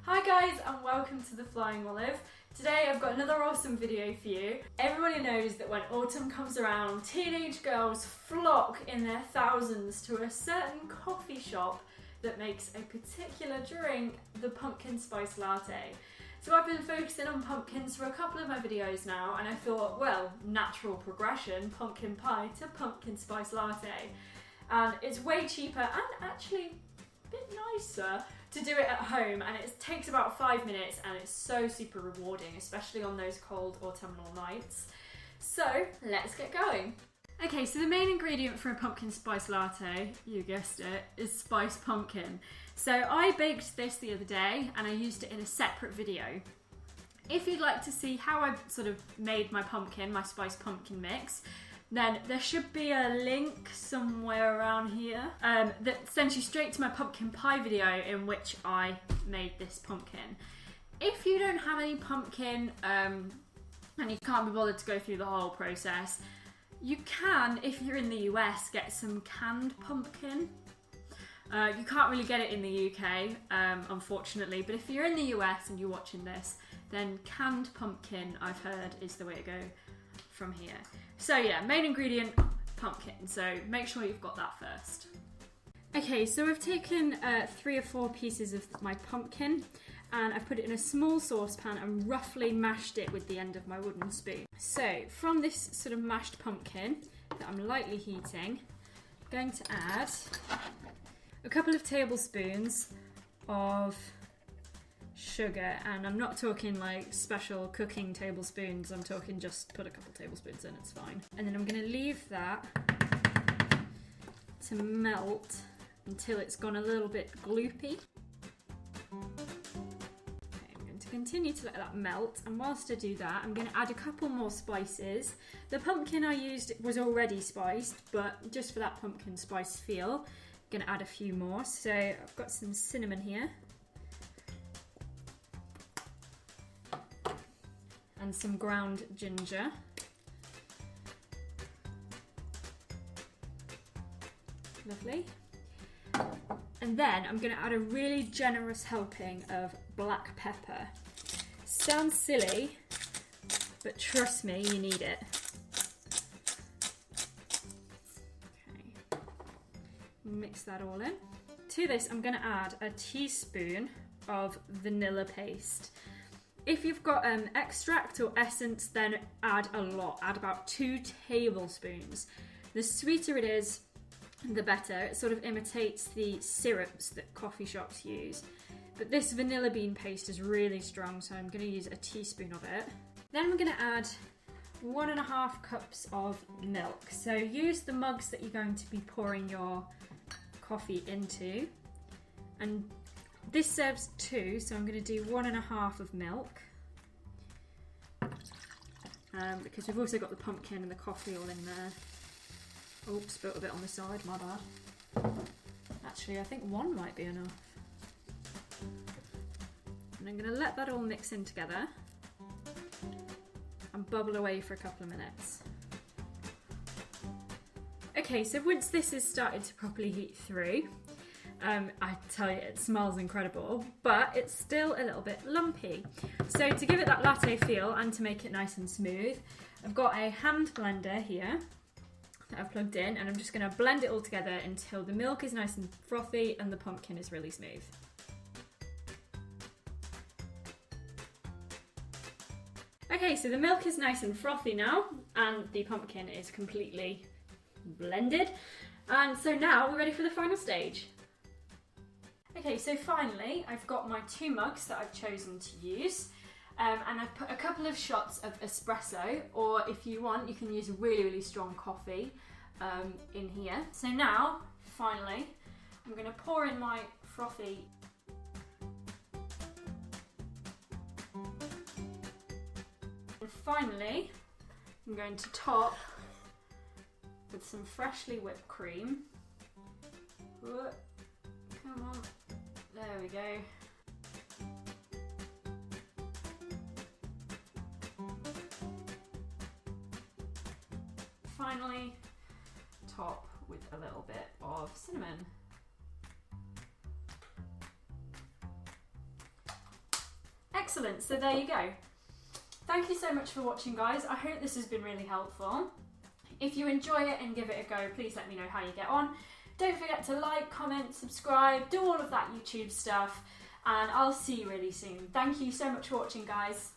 Hi guys and welcome to the Flying Olive. Today I've got another awesome video for you. Everybody knows that when autumn comes around, teenage girls flock in their thousands to a certain coffee shop that makes a particular drink, the Pumpkin Spice Latte. So I've been focusing on pumpkins for a couple of my videos now, and I thought, well, natural progression, pumpkin pie to pumpkin spice latte. And it's way cheaper and actually a bit nicer to do it at home, and it takes about 5 minutes and it's so super rewarding, especially on those cold autumnal nights. So let's get going. Okay, so the main ingredient for a pumpkin spice latte, you guessed it, is spiced pumpkin. So I baked this the other day and I used it in a separate video. If you'd like to see how I sort of made my pumpkin, my spiced pumpkin mix, then there should be a link somewhere around here that sends you straight to my pumpkin pie video in which I made this pumpkin. If you don't have any pumpkin and you can't be bothered to go through the whole process, you can, if you're in the US, get some canned pumpkin. You can't really get it in the UK, unfortunately, but if you're in the US and you're watching this, then canned pumpkin, I've heard, is the way to go from here. So yeah, main ingredient, pumpkin, so make sure you've got that first. Okay, so I've taken 3 or 4 pieces of my pumpkin and I've put it in a small saucepan and roughly mashed it with the end of my wooden spoon. So from this sort of mashed pumpkin that I'm lightly heating, I'm going to add a couple of tablespoons of sugar, and I'm not talking like special cooking tablespoons, I'm talking just put a couple tablespoons in, it's fine. And then I'm going to leave that to melt until it's gone a little bit gloopy. Okay, I'm going to continue to let that melt, and whilst I do that I'm going to add a couple more spices. The pumpkin I used was already spiced, but just for that pumpkin spice feel, I'm going to add a few more. So I've got some cinnamon here and some ground ginger. Lovely. And then I'm going to add a really generous helping of black pepper. Sounds silly, but trust me, you need it. Okay. Mix that all in. To this, I'm going to add a teaspoon of vanilla paste. If you've got extract or essence, then add a lot. Add about 2 tablespoons. The sweeter it is, the better. It sort of imitates the syrups that coffee shops use. But this vanilla bean paste is really strong, so I'm going to use a teaspoon of it. Then I'm going to add 1.5 cups of milk. So use the mugs that you're going to be pouring your coffee into. And this serves 2, so I'm going to do 1.5 of milk. Because we've also got the pumpkin and the coffee all in there. Oops, spilt a bit on the side, my bad. Actually, I think 1 might be enough. And I'm going to let that all mix in together and bubble away for a couple of minutes. Okay, so once this has started to properly heat through, I tell you, it smells incredible, but it's still a little bit lumpy. So to give it that latte feel and to make it nice and smooth, I've got a hand blender here that I've plugged in, and I'm just going to blend it all together until the milk is nice and frothy and the pumpkin is really smooth. Okay, so the milk is nice and frothy now, and the pumpkin is completely blended. And so now we're ready for the final stage. Okay, so finally I've got my 2 mugs that I've chosen to use, and I've put a couple of shots of espresso, or if you want you can use really, really strong coffee in here. So now, finally, I'm going to pour in my frothy and finally I'm going to top with some freshly whipped cream. Come on. There we go. Finally, top with a little bit of cinnamon. Excellent, so there you go. Thank you so much for watching, guys. I hope this has been really helpful. If you enjoy it and give it a go, please let me know how you get on. Don't forget to like, comment, subscribe, do all of that YouTube stuff, and I'll see you really soon. Thank you so much for watching, guys.